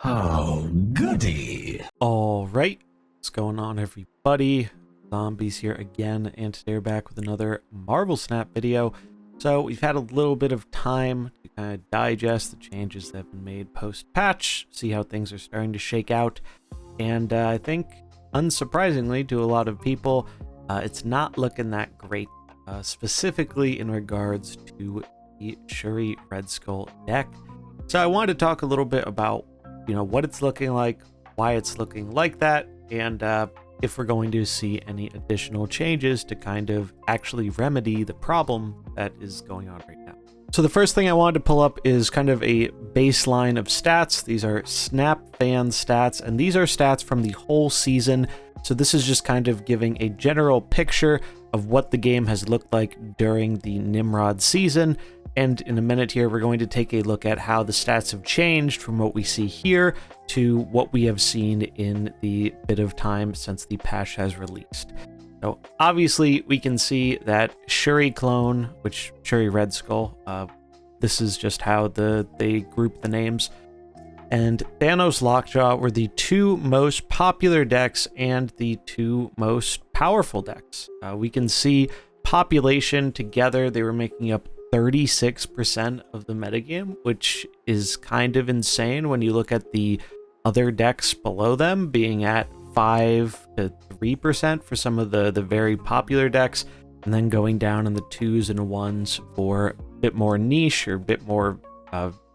Oh, goody. All right, what's going on, everybody? Zombies here again, and today we're back with another Marvel Snap video. So we've had a little bit of time to kind of digest the changes that have been made post-patch, see how things are starting to shake out, and I think, unsurprisingly to a lot of people, it's not looking that great, specifically in regards to the Shuri Red Skull deck. So I wanted to talk a little bit about what it's looking like, why it's looking like that, and if we're going to see any additional changes to kind of actually remedy the problem that is going on right now. So the first thing I wanted to pull up is kind of a baseline of stats. These are Snap fan stats, and these are stats from the whole season. So this is just kind of giving a general picture of what the game has looked like during the Nimrod season. And in a minute here, we're going to take a look at how the stats have changed from what we see here to what we have seen in the bit of time since the patch has released. So obviously we can see that Shuri clone, which Shuri Red Skull, this is just how they group the names, and Thanos Lockjaw were the two most popular decks and the two most powerful decks. We can see population together, they were making up 36% of the metagame, which is kind of insane when you look at the other decks below them being at 5 to 3% for some of the very popular decks, and then going down in the 2s and 1s for a bit more niche or a bit more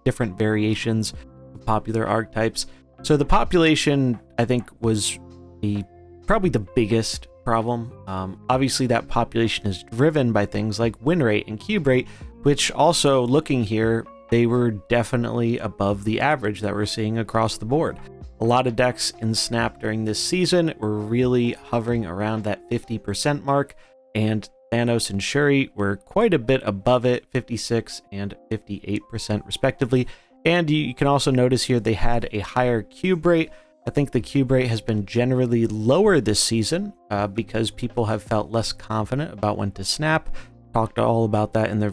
different variations of popular archetypes. So the population, I think, was probably the biggest problem. Obviously that population is driven by things like win rate and cube rate, which also, looking here, they were definitely above the average that we're seeing across the board. A lot of decks in Snap during this season were really hovering around that 50% mark, and Thanos and Shuri were quite a bit above it, 56 and 58% respectively. And you can also notice here they had a higher cube rate. I think the cube rate has been generally lower this season because people have felt less confident about when to snap. Talked all about that in the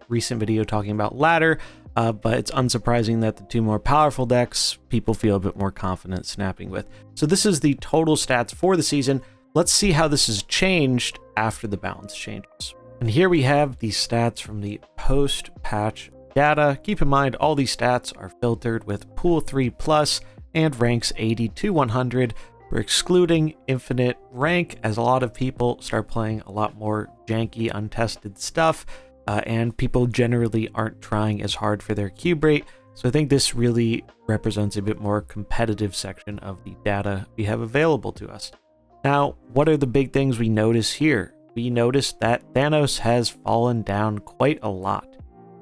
recent video talking about ladder, but it's unsurprising that the two more powerful decks people feel a bit more confident snapping with. So this is the total stats for the season. Let's see how this has changed after the balance changes. And here we have the stats from the post-patch data. Keep in mind all these stats are filtered with Pool 3+ and ranks 80 to 100. We're excluding infinite rank as a lot of people start playing a lot more janky, untested stuff, and people generally aren't trying as hard for their cube rate. So I think this really represents a bit more competitive section of the data we have available to us. Now, what are the big things we notice here? We notice that Thanos has fallen down quite a lot.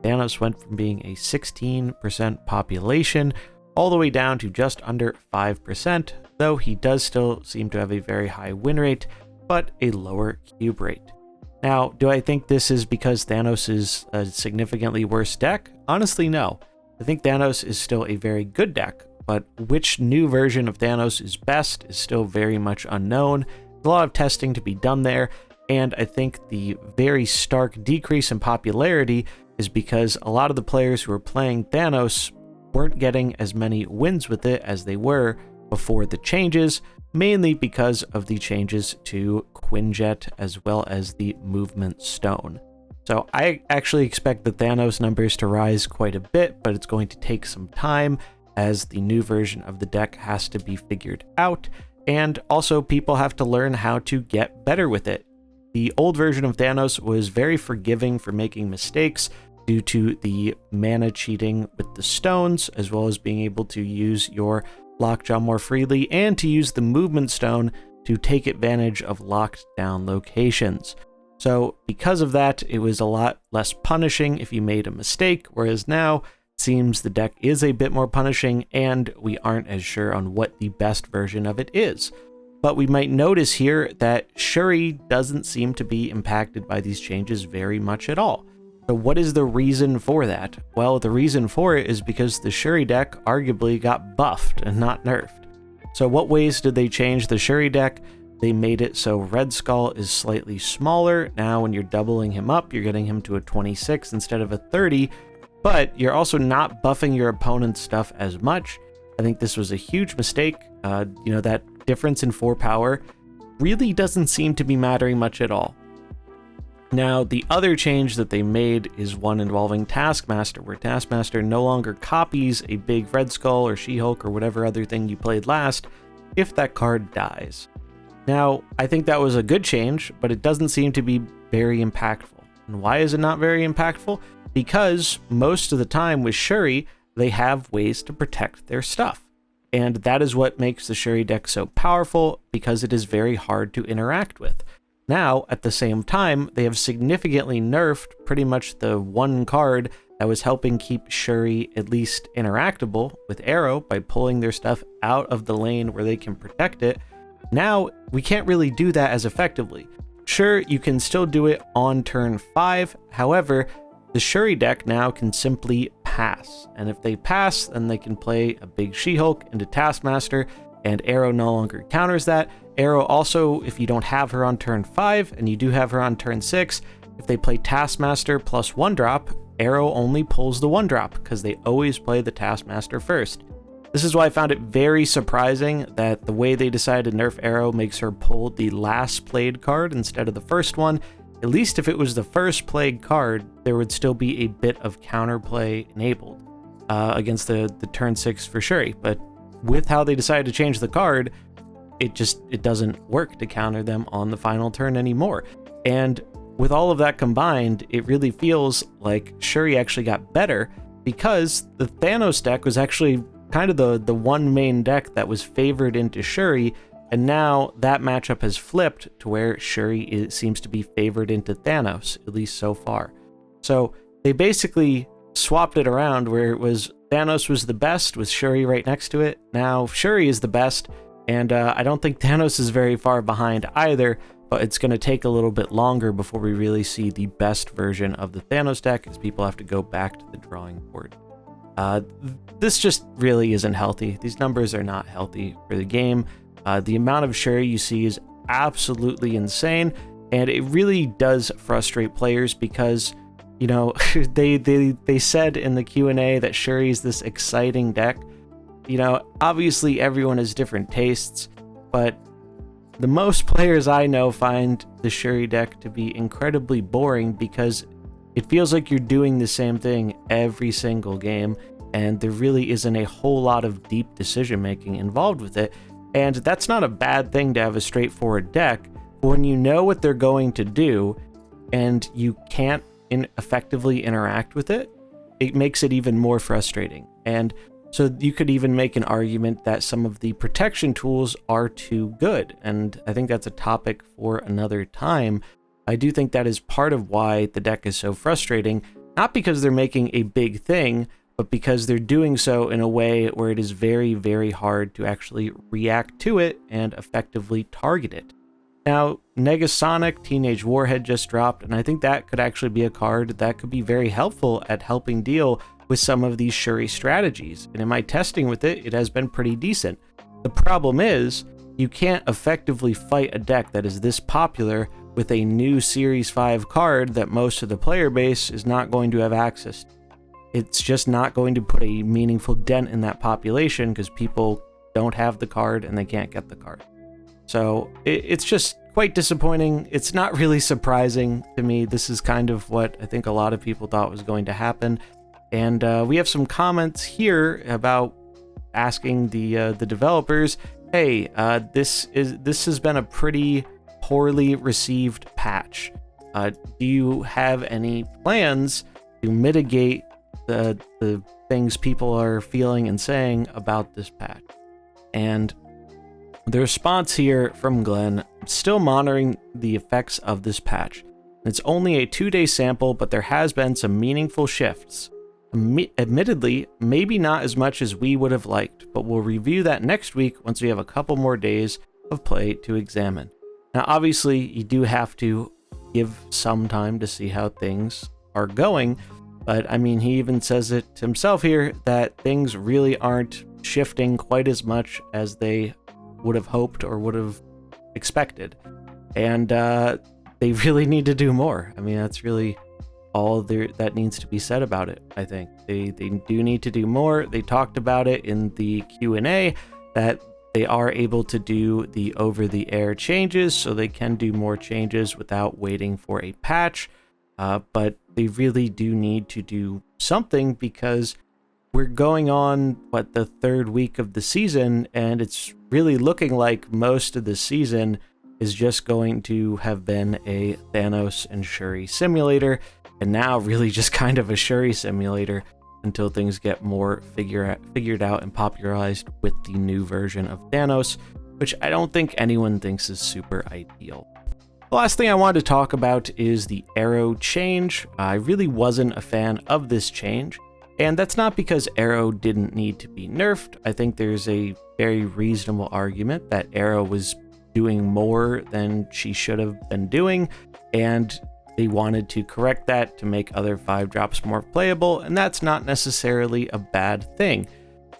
Thanos went from being a 16% population all the way down to just under 5%, though he does still seem to have a very high win rate, but a lower cube rate. Now, do I think this is because Thanos is a significantly worse deck? Honestly, no. I think Thanos is still a very good deck, but which new version of Thanos is best is still very much unknown. There's a lot of testing to be done there, and I think the very stark decrease in popularity is because a lot of the players who are playing Thanos weren't getting as many wins with it as they were before the changes, mainly because of the changes to Quinjet as well as the movement stone. So I actually expect the Thanos numbers to rise quite a bit, but it's going to take some time as the new version of the deck has to be figured out, and also people have to learn how to get better with it. The old version of Thanos was very forgiving for making mistakes due to the mana cheating with the stones, as well as being able to use your Lockjaw more freely and to use the movement stone to take advantage of locked down locations. So because of that, it was a lot less punishing if you made a mistake, whereas now it seems the deck is a bit more punishing and we aren't as sure on what the best version of it is. But we might notice here that Shuri doesn't seem to be impacted by these changes very much at all. So what is the reason for that? Well, the reason for it is because the Shuri deck arguably got buffed and not nerfed. So what ways did they change the Shuri deck? They made it so Red Skull is slightly smaller. Now when you're doubling him up, you're getting him to a 26 instead of a 30, but you're also not buffing your opponent's stuff as much. I think this was a huge mistake. That difference in 4 power really doesn't seem to be mattering much at all. Now, the other change that they made is one involving Taskmaster, where Taskmaster no longer copies a big Red Skull or She-Hulk or whatever other thing you played last if that card dies. Now, I think that was a good change, but it doesn't seem to be very impactful. And why is it not very impactful? Because most of the time with Shuri, they have ways to protect their stuff. And that is what makes the Shuri deck so powerful, because it is very hard to interact with. Now, at the same time, they have significantly nerfed pretty much the one card that was helping keep Shuri at least interactable with Arrow by pulling their stuff out of the lane where they can protect it. Now, we can't really do that as effectively. Sure, you can still do it on turn 5, however, the Shuri deck now can simply pass, and if they pass, then they can play a big She-Hulk into Taskmaster, and Arrow no longer counters that. Arrow also, if you don't have her on turn 5, and you do have her on turn 6, if they play Taskmaster plus 1-drop, Arrow only pulls the 1-drop, because they always play the Taskmaster first. This is why I found it very surprising that the way they decided to nerf Arrow makes her pull the last played card instead of the first one. At least if it was the first played card, there would still be a bit of counterplay enabled against the turn 6 for Shuri. But with how they decided to change the card, it doesn't work to counter them on the final turn anymore. And with all of that combined, it really feels like Shuri actually got better, because the Thanos deck was actually kind of the one main deck that was favored into Shuri, and now that matchup has flipped to where Shuri seems to be favored into Thanos, at least so far. So they basically swapped it around, where it was Thanos was the best with Shuri right next to it. Now Shuri is the best, and I don't think Thanos is very far behind either, but it's going to take a little bit longer before we really see the best version of the Thanos deck, as people have to go back to the drawing board. This just really isn't healthy. These numbers are not healthy for the game. The amount of Shuri you see is absolutely insane, and it really does frustrate players because, they said in the Q&A that Shuri is this exciting deck. Obviously everyone has different tastes, but the most players I know find the Shuri deck to be incredibly boring because it feels like you're doing the same thing every single game, and there really isn't a whole lot of deep decision making involved with it. And that's not a bad thing to have a straightforward deck, but when you know what they're going to do and you can't effectively interact with it, it makes it even more frustrating. And so you could even make an argument that some of the protection tools are too good, and I think that's a topic for another time. I do think that is part of why the deck is so frustrating, not because they're making a big thing, but because they're doing so in a way where it is very, very hard to actually react to it and effectively target it. Now, Negasonic Teenage Warhead just dropped, and I think that could actually be a card that could be very helpful at helping deal with some of these Shuri strategies, and in my testing with it, it has been pretty decent. The problem is, you can't effectively fight a deck that is this popular with a new Series 5 card that most of the player base is not going to have access to. It's just not going to put a meaningful dent in that population because people don't have the card and they can't get the card. So it's just quite disappointing. It's not really surprising to me. This is kind of what I think a lot of people thought was going to happen. And we have some comments here about asking the developers, hey, this has been a pretty poorly received patch. Do you have any plans to mitigate the things people are feeling and saying about this patch? And the response here from Glenn: I'm still monitoring the effects of this patch. It's only a 2-day sample, but there has been some meaningful shifts. Admittedly, maybe not as much as we would have liked, but we'll review that next week once we have a couple more days of play to examine. Now, obviously, you do have to give some time to see how things are going, but I mean, he even says it himself here that things really aren't shifting quite as much as they would have hoped or would have expected. And they really need to do more. I mean, that's really all that needs to be said about it. I think they do need to do more. They talked about it in the Q&A that they are able to do the over-the-air changes, so they can do more changes without waiting for a patch. But they really do need to do something, because we're going on, the third week of the season, and it's really looking like most of the season is just going to have been a Thanos and Shuri simulator, and now really just kind of a Shuri simulator until things get more figured out and popularized with the new version of Thanos, which I don't think anyone thinks is super ideal. The last thing I wanted to talk about is the arrow change. I really wasn't a fan of this change, and that's not because Arrow didn't need to be nerfed. I think there's a very reasonable argument that Arrow was doing more than she should have been doing, and they wanted to correct that to make other 5-drops more playable, and that's not necessarily a bad thing.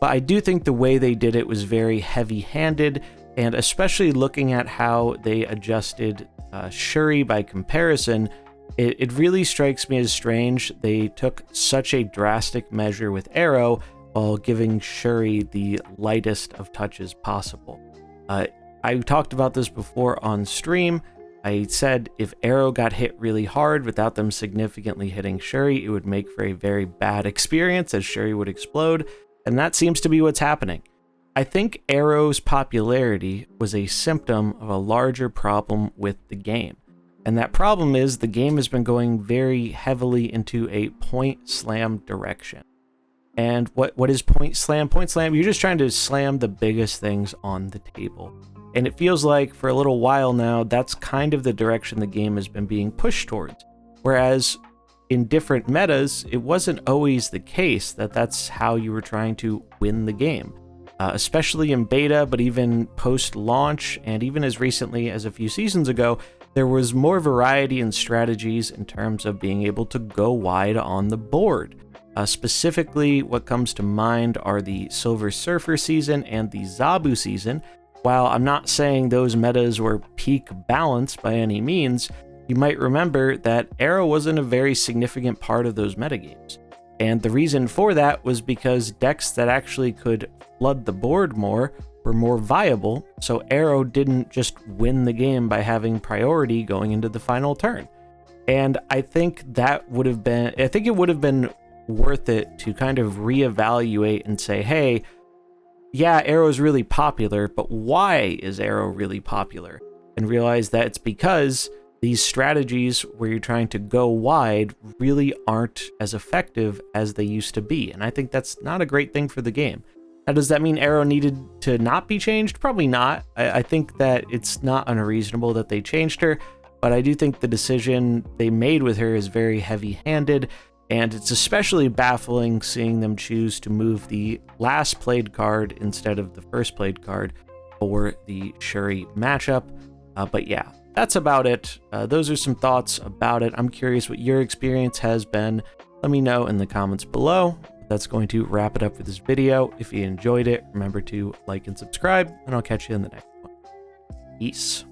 But I do think the way they did it was very heavy-handed, and especially looking at how they adjusted Shuri by comparison, it really strikes me as strange. They took such a drastic measure with Arrow while giving Shuri the lightest of touches possible. I talked about this before on stream. I said if Arrow got hit really hard without them significantly hitting Shuri, it would make for a very bad experience, as Shuri would explode, and that seems to be what's happening. I think Arrow's popularity was a symptom of a larger problem with the game. And that problem is the game has been going very heavily into a point slam direction. And what is point slam? Point slam, you're just trying to slam the biggest things on the table. And it feels like for a little while now, that's kind of the direction the game has been being pushed towards. Whereas in different metas, it wasn't always the case that that's how you were trying to win the game. Especially in beta, but even post-launch, and even as recently as a few seasons ago, there was more variety in strategies in terms of being able to go wide on the board. Specifically, what comes to mind are the Silver Surfer season and the Zabu season. While I'm not saying those metas were peak balance by any means, you might remember that Arrow wasn't a very significant part of those metagames. And the reason for that was because decks that actually could flood the board more were more viable, so Arrow didn't just win the game by having priority going into the final turn. And I think it would have been worth it to kind of reevaluate and say, hey, yeah, Arrow's really popular, but why is Arrow really popular? And realize that it's because these strategies where you're trying to go wide really aren't as effective as they used to be. And I think that's not a great thing for the game. Now, does that mean Arrow needed to not be changed? Probably not. I think that it's not unreasonable that they changed her, but I do think the decision they made with her is very heavy-handed, and it's especially baffling seeing them choose to move the last played card instead of the first played card for the Shuri matchup. But yeah, that's about it. Those are some thoughts about it. I'm curious what your experience has been. Let me know in the comments below. That's going to wrap it up for this video. If you enjoyed it, remember to like and subscribe, and I'll catch you in the next one. Peace.